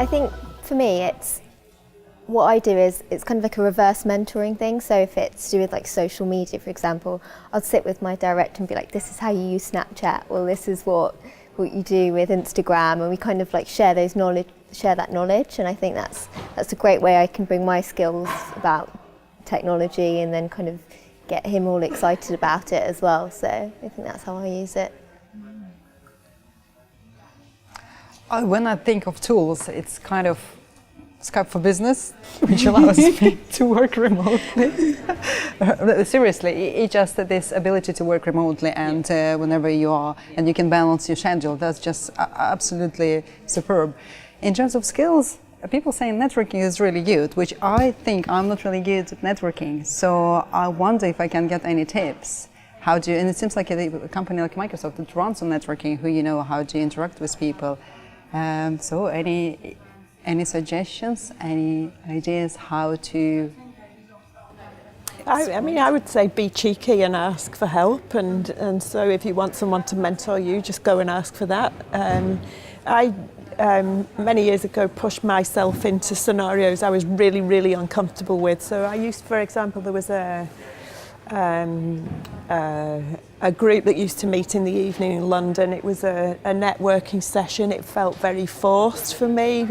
I think for me, what I do is it's kind of like a reverse mentoring thing. So if it's to do with like social media, for example, I'll sit with my director and be like, this is how you use Snapchat, well, this is what you do with Instagram, and we kind of like share that knowledge. And I think that's a great way I can bring my skills about technology and then kind of get him all excited about it as well. So I think that's how I use it. When I think of tools, it's kind of Skype for Business, which allows me to work remotely. Seriously, it's just this ability to work remotely and whenever you are, and you can balance your schedule. That's just absolutely superb. In terms of skills, people say networking is really good, which I think I'm not really good at networking. So I wonder if I can get any tips. And it seems like a company like Microsoft that runs on networking, who you know how to interact with people. So any suggestions, any ideas how to? I mean, I would say be cheeky and ask for help, and so if you want someone to mentor you, just go and ask for that. I many years ago pushed myself into scenarios I was really, really uncomfortable with. So I used, for example, there was a group that used to meet in the evening in London. It was a networking session. It felt very forced for me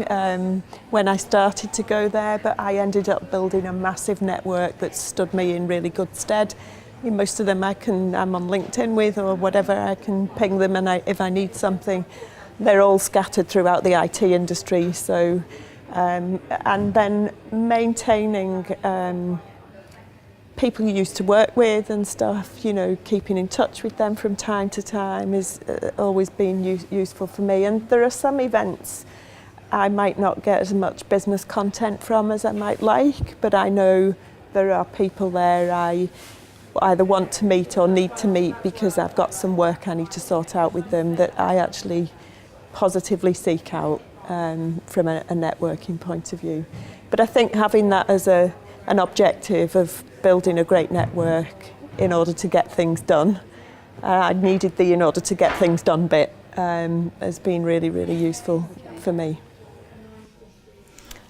when I started to go there, but I ended up building a massive network that stood me in really good stead. Most of them I'm on LinkedIn with or whatever. I can ping them, and if I need something. They're all scattered throughout the IT industry. So, and then maintaining people you used to work with and stuff, you know, keeping in touch with them from time to time has always been useful for me. And there are some events I might not get as much business content from as I might like, but I know there are people there I either want to meet or need to meet because I've got some work I need to sort out with them that I actually positively seek out from a networking point of view. But I think having that as an objective of building a great network in order to get things done, I needed the in order to get things done bit, has been really, really useful for me.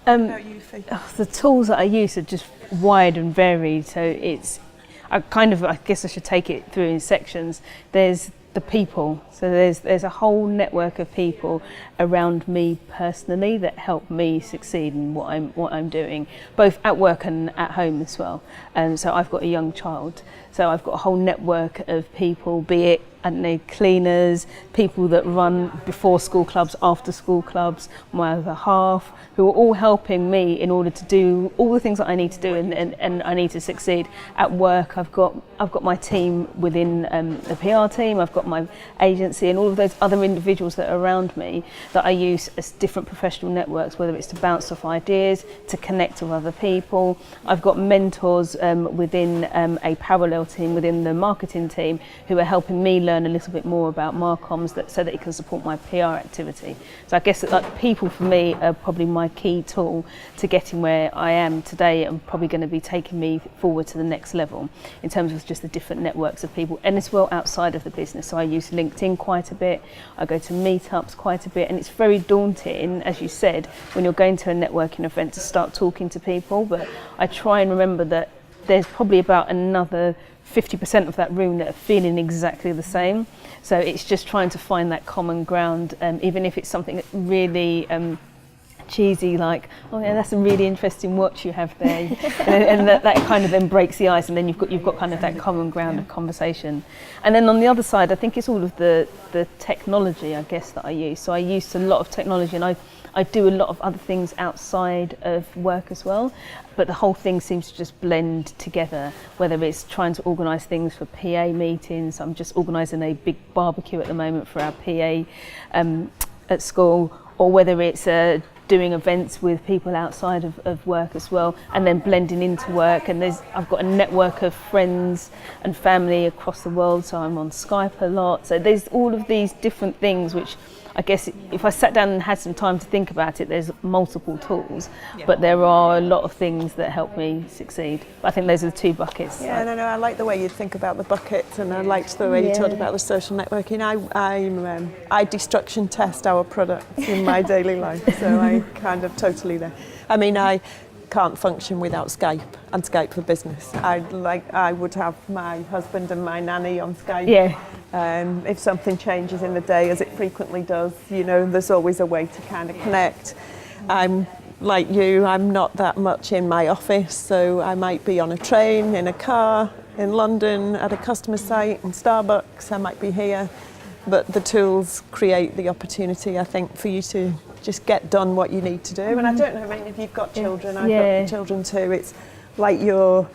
The tools that I use are just wide and varied, so I guess I should take it through in sections. There's the people, so there's a whole network of people around me personally that help me succeed in what I'm doing, both at work and at home as well. And so I've got a young child, so I've got a whole network of people, be it, I don't know, cleaners, people that run before school clubs, after school clubs, my other half, who are all helping me in order to do all the things that I need to do and I need to succeed. At work, I've got my team within the PR team, I've got my agency and all of those other individuals that are around me that I use as different professional networks, whether it's to bounce off ideas, to connect with other people. I've got mentors within a parallel team, within the marketing team, who are helping me learn a little bit more about Marcoms so that it can support my PR activity. So I guess that like people for me are probably my key tool to getting where I am today and probably going to be taking me forward to the next level in terms of just the different networks of people, and as well outside of the business. So I use LinkedIn quite a bit, I go to meetups quite a bit, and it's very daunting, as you said, when you're going to a networking event to start talking to people, but I try and remember that there's probably about another 50% of that room that are feeling exactly the same. So it's just trying to find that common ground, even if it's something that really cheesy, like, oh yeah, that's a really interesting watch you have there, and that kind of then breaks the ice, and then you've got kind of that common ground of conversation. And then on the other side, I think it's all of the technology, I guess, that I use. So I use a lot of technology, and I do a lot of other things outside of work as well, but the whole thing seems to just blend together, whether it's trying to organise things for PA meetings. I'm just organising a big barbecue at the moment for our PA at school, or whether it's doing events with people outside of work as well, and then blending into work. And I've got a network of friends and family across the world, so I'm on Skype a lot. So there's all of these different things which I I guess if I sat down and had some time to think about it, there's multiple tools, but there are a lot of things that help me succeed. I think those are the two buckets. Yeah, no, I like the way you think about the buckets, and I liked the way you talked about the social networking. I destruction test our products in my daily life, so I kind of totally there. I mean, I can't function without Skype and Skype for Business. I would have my husband and my nanny on Skype. Yeah. If something changes in the day, as it frequently does, you know, there's always a way to kind of connect. I'm like you, I'm not that much in my office, so I might be on a train, in a car, in London, at a customer site, in Starbucks, I might be here. But the tools create the opportunity, I think, for you to just get done what you need to do. And I don't know, I mean, if you've got children, I've got children too, it's like you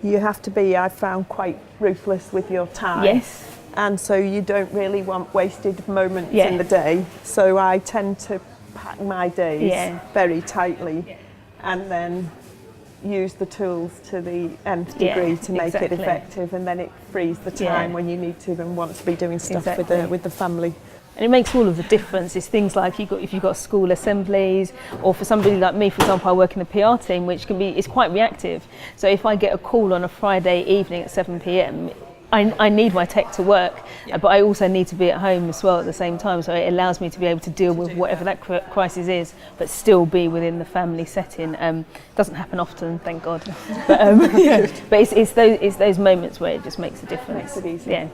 have to be, I found, quite ruthless with your time. Yes. And so you don't really want wasted moments in the day. So I tend to pack my days very tightly and then use the tools to the nth degree to make it effective, and then it frees the time when you need to and want to be doing stuff with the family. And it makes all of the difference. It's things like if you've got school assemblies, or for somebody like me, for example, I work in the PR team, which it's quite reactive. So if I get a call on a Friday evening at 7 p.m, I need my tech to work, but I also need to be at home as well at the same time. So it allows me to be able to deal with whatever that crisis is, but still be within the family setting. Doesn't happen often, thank God. But, but it's those moments where it just makes a difference. Makes it easy. Yeah.